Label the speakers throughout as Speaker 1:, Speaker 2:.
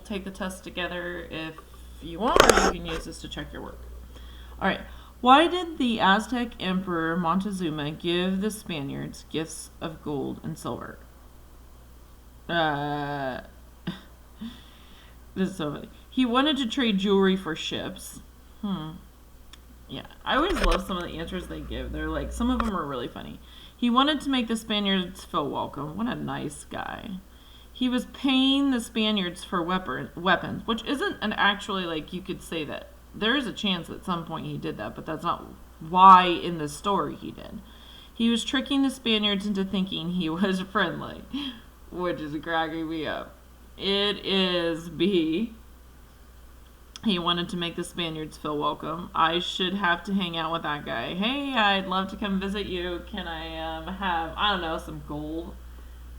Speaker 1: take the test together if you want, or you can use this to check your work. All right. Why did the Aztec Emperor Montezuma give the Spaniards gifts of gold and silver? This is so funny. He wanted to trade jewelry for ships. Yeah, I always love some of the answers they give. They're like, some of them are really funny. He wanted to make the Spaniards feel welcome. What a nice guy. He was paying the Spaniards for weapons, which isn't an actually, like, you could say that. There is a chance at some point he did that, but that's not why in the story he did. He was tricking the Spaniards into thinking he was friendly, which is cracking me up. It is B. He wanted to make the Spaniards feel welcome. I should have to hang out with that guy. Hey, I'd love to come visit you. Can I have, I don't know, some gold?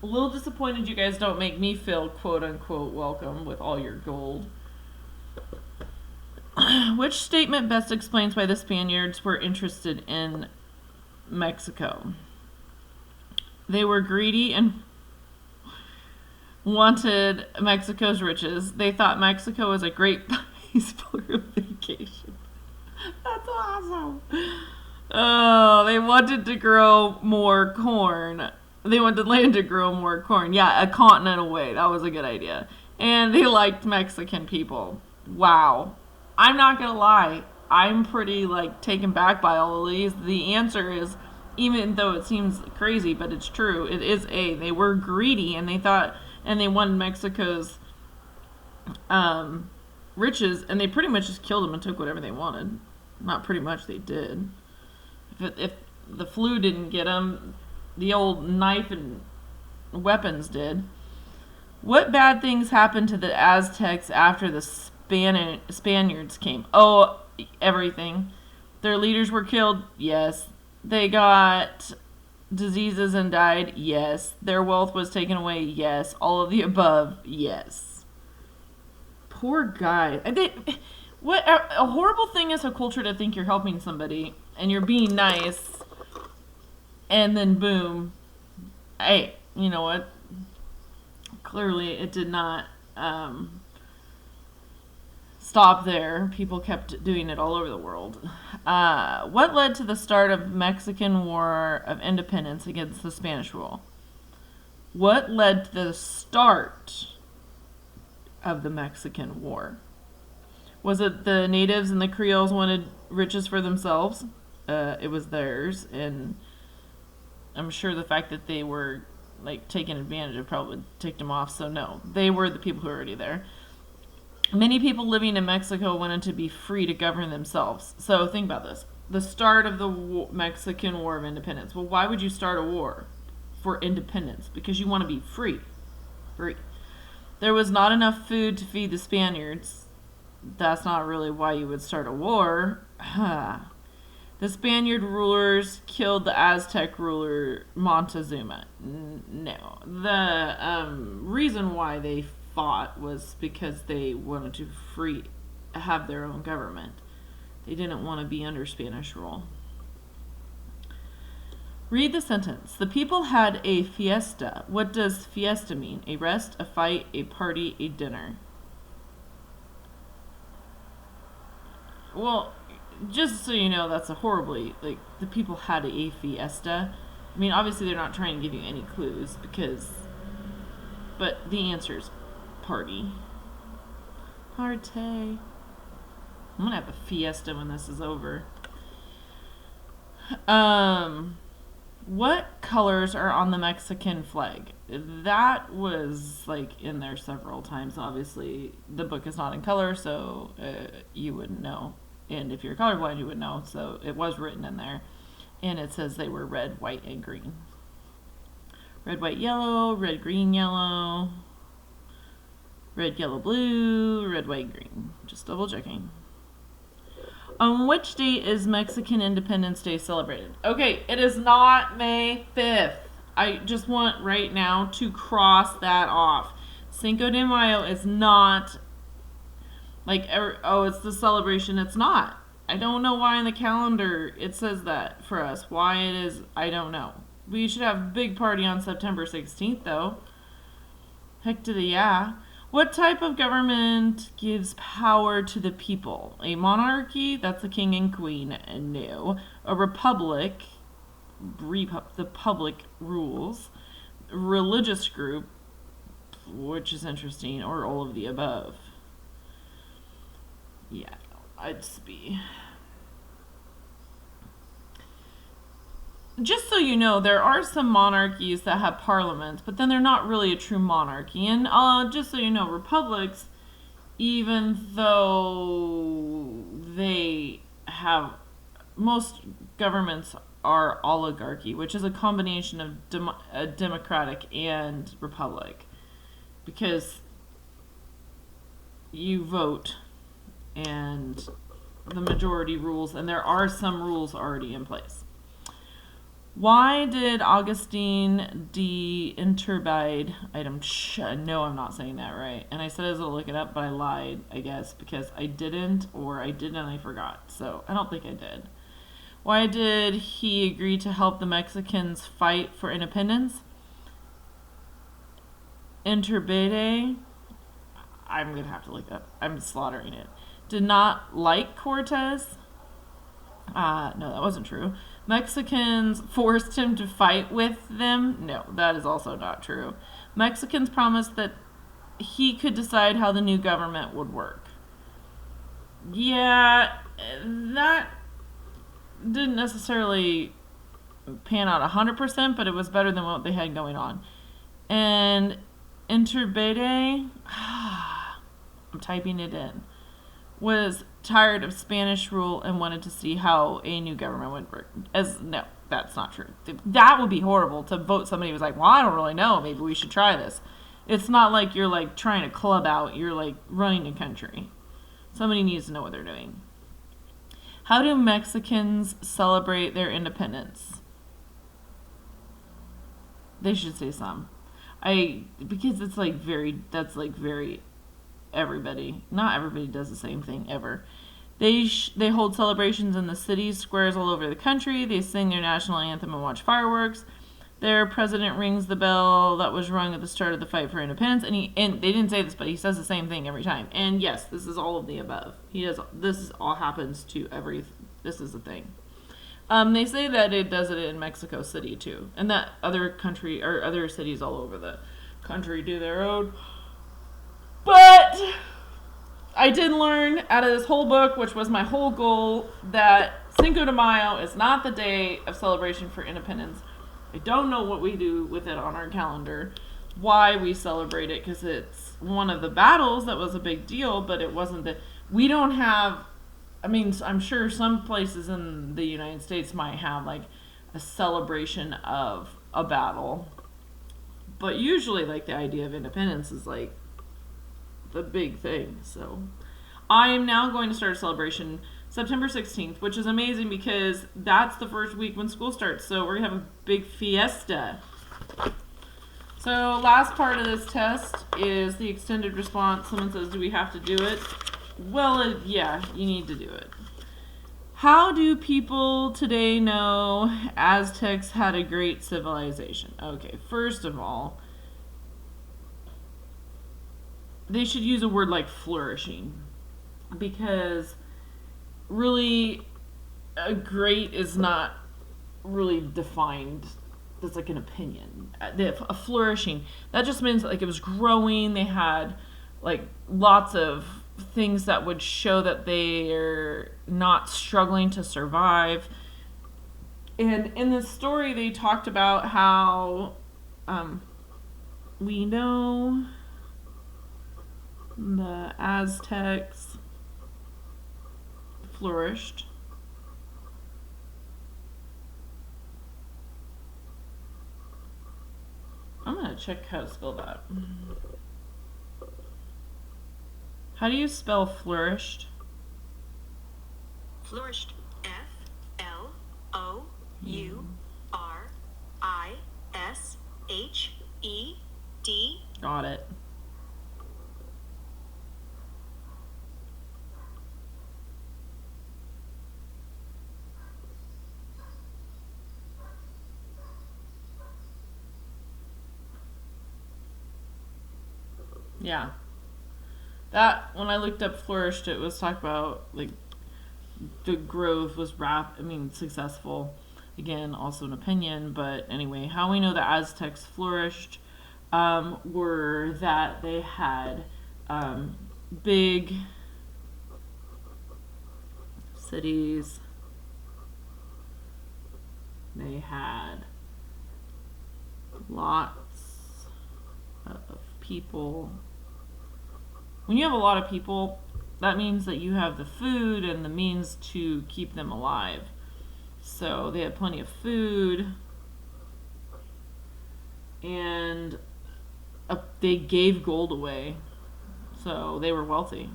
Speaker 1: A little disappointed you guys don't make me feel quote-unquote welcome with all your gold. Which statement best explains why the Spaniards were interested in Mexico? They were greedy and wanted Mexico's riches. They thought Mexico was a great place for a vacation. That's awesome. Oh, they wanted to grow more corn. They wanted land to grow more corn. Yeah, a continent away. That was a good idea. And they liked Mexican people. Wow. I'm not going to lie. I'm pretty, taken back by all of these. The answer is, even though it seems crazy, but it's true, it is A. They were greedy, and they thought, and they wanted Mexico's riches, and they pretty much just killed them and took whatever they wanted. Not pretty much, they did. If the flu didn't get them, the old knife and weapons did. What bad things happened to the Aztecs after the Spaniards came? Oh, everything. Their leaders were killed? Yes. They got diseases and died? Yes. Their wealth was taken away? Yes. All of the above? Yes. Poor guy. What a horrible thing is a culture to think you're helping somebody and you're being nice, and then boom. Hey, you know what? Clearly it did not stop there. People kept doing it all over the world. What led to the start of Mexican War of Independence against the Spanish rule? What led to the start of the Mexican War? Was it the natives and the Creoles wanted riches for themselves? It was theirs, and I'm sure the fact that they were taken advantage of probably ticked them off. So no, they were the people who were already there. Many people living in Mexico wanted to be free to govern themselves. So think about this. The start of the Mexican War of Independence. Well, why would you start a war for independence? Because you want to be free. Free. There was not enough food to feed the Spaniards. That's not really why you would start a war. The Spaniard rulers killed the Aztec ruler Montezuma. No. The reason why they fought was because they wanted to have their own government. They didn't want to be under Spanish rule. Read the sentence. The people had a fiesta. What does fiesta mean? A rest, a fight, a party, a dinner. Well, just so you know, that's a horribly, the people had a fiesta. I mean, obviously they're not trying to give you any clues but the answer is party. Party. I'm gonna have a fiesta when this is over. What colors are on the Mexican flag? That was in there several times. Obviously, the book is not in color, so you wouldn't know. And if you're colorblind, you would know. So it was written in there. And it says they were red, white, and green. Red, white, yellow, red, green, yellow, red, yellow, blue, red, white, green. Just double checking. On which date is Mexican Independence Day celebrated? Okay, it is not May 5th. I just want right now to cross that off. Cinco de Mayo is not it's the celebration. It's not. I don't know why in the calendar it says that for us. Why it is, I don't know. We should have a big party on September 16th, though. Heck to the yeah. What type of government gives power to the people? A monarchy, that's the king and queen, no. A republic, the public rules. Religious group, which is interesting, or all of the above. Yeah, I'd just be. Just so you know, there are some monarchies that have parliaments, but then they're not really a true monarchy. And just so you know, republics, even though they have, most governments are oligarchy, which is a combination of a democratic and republic, because you vote and the majority rules, and there are some rules already in place. Why did Augustine de Iturbide, no, I'm not saying that right. And I said I was going to look it up, but I lied, I guess, because I didn't, or I did and I forgot. So I don't think I did. Why did he agree to help the Mexicans fight for independence? Iturbide, I'm going to have to look up. I'm slaughtering it. Did not like Cortez. No, that wasn't true. Mexicans forced him to fight with them. No, that is also not true. Mexicans promised that he could decide how the new government would work. Yeah, that didn't necessarily pan out 100%, but it was better than what they had going on. And Iturbide, I'm typing it in, was tired of Spanish rule and wanted to see how a new government would work. No, that's not true. That would be horrible to vote somebody who was like, well, I don't really know. Maybe we should try this. It's not like you're like trying to club out. You're like running a country. Somebody needs to know what they're doing. How do Mexicans celebrate their independence? They should say some. Because it's like that's like very everybody. Not everybody does the same thing ever. They hold celebrations in the cities, squares all over the country. They sing their national anthem and watch fireworks. Their president rings the bell that was rung at the start of the fight for independence. And they didn't say this, but he says the same thing every time. And yes, this is all of the above. This all happens to this is a thing. They say that it does it in Mexico City too, and that other cities all over the country do their own. But I did learn out of this whole book, which was my whole goal, that Cinco de Mayo is not the day of celebration for independence. I don't know what we do with it on our calendar, why we celebrate it, because it's one of the battles that was a big deal, but it wasn't we don't have, I'm sure some places in the United States might have like a celebration of a battle, but usually like the idea of independence is like the big thing. So I am now going to start a celebration September 16th, which is amazing because that's the first week when school starts. So we're going to have a big fiesta. So last part of this test is the extended response. Someone says, do we have to do it? Well, yeah, you need to do it. How do people today know Aztecs had a great civilization? Okay, first of all, they should use a word like flourishing, because really a great is not really defined. That's like an opinion. A flourishing, that just means like it was growing. They had like lots of things that would show that they're not struggling to survive. And in the story they talked about how we know the Aztecs flourished. I'm going to check how to spell that. How do you spell flourished?
Speaker 2: Flourished. F-L-O-U-R-I-S-H-E-D.
Speaker 1: Got it. Yeah. That, when I looked up flourished, it was talk about like the growth was successful. Again, also an opinion, but anyway, how we know the Aztecs flourished were that they had big cities. They had lots of people. When you have a lot of people, that means that you have the food and the means to keep them alive. So they had plenty of food, and they gave gold away. So they were wealthy.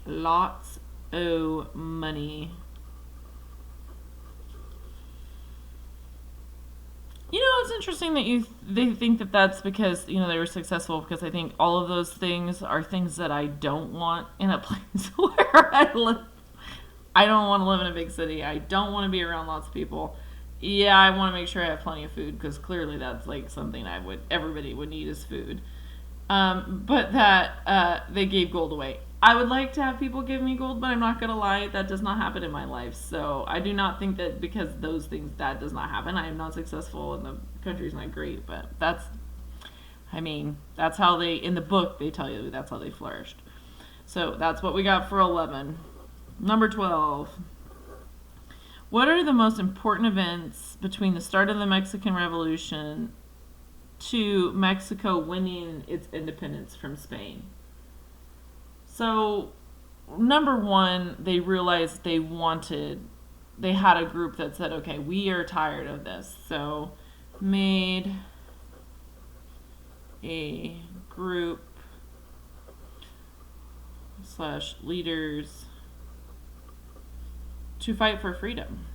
Speaker 1: Lots of money. You know, it's interesting that they think that that's because, they were successful, because I think all of those things are things that I don't want in a place where I live. I don't want to live in a big city. I don't want to be around lots of people. Yeah, I want to make sure I have plenty of food, because clearly that's like something everybody would need is food. But that they gave gold away. I would like to have people give me gold, but I'm not going to lie, that does not happen in my life. So I do not think that because those things, that does not happen. I am not successful and the country's not great, but that's how in the book, they tell you that's how they flourished. So that's what we got for 11. Number 12. What are the most important events between the start of the Mexican Revolution to Mexico winning its independence from Spain? So, number one, they realized they had a group that said, okay, we are tired of this. So, made a group / leaders to fight for freedom.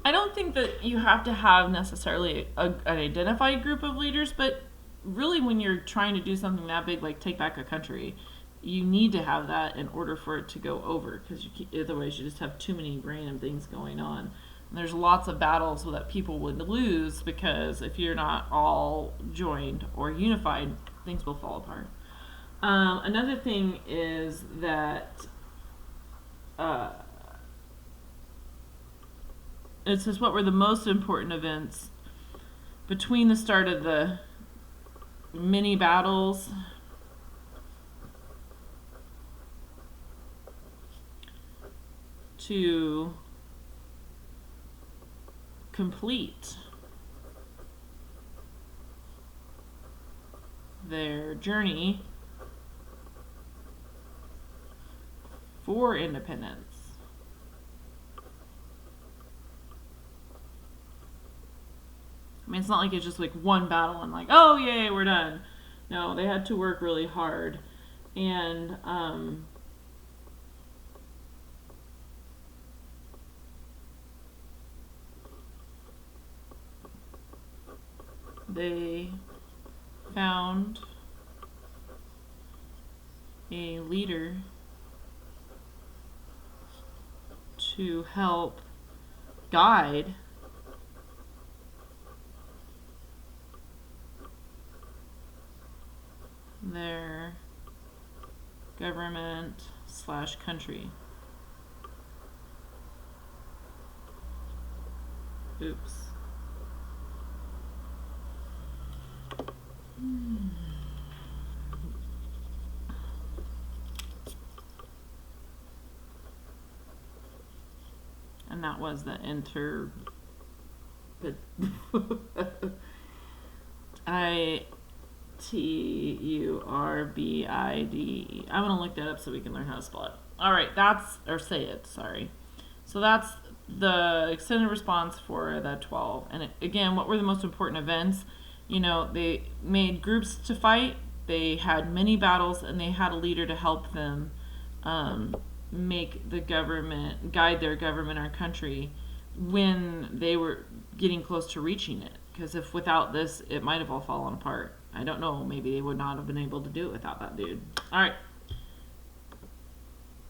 Speaker 1: I don't think that you have to have necessarily an identified group of leaders, but really when you're trying to do something that big, like take back a country, you need to have that in order for it to go over, because otherwise you just have too many random things going on. And there's lots of battles that people would lose, because if you're not all joined or unified, things will fall apart. Another thing is that it says, what were the most important events between the start of the mini battles to complete their journey for independence. I mean, it's not like it's just like one battle and like, oh, yay, we're done. No, they had to work really hard. And they found a leader to help guide their government / country. Oops. And that was the ITURBIDE. I'm gonna look that up so we can learn how to spell it. All right, say it. Sorry. So that's the extended response for the 12. And again, what were the most important events? They made groups to fight. They had many battles, and they had a leader to help them guide their government or country when they were getting close to reaching it. Because if without this, it might have all fallen apart. I don't know. Maybe they would not have been able to do it without that dude. All right.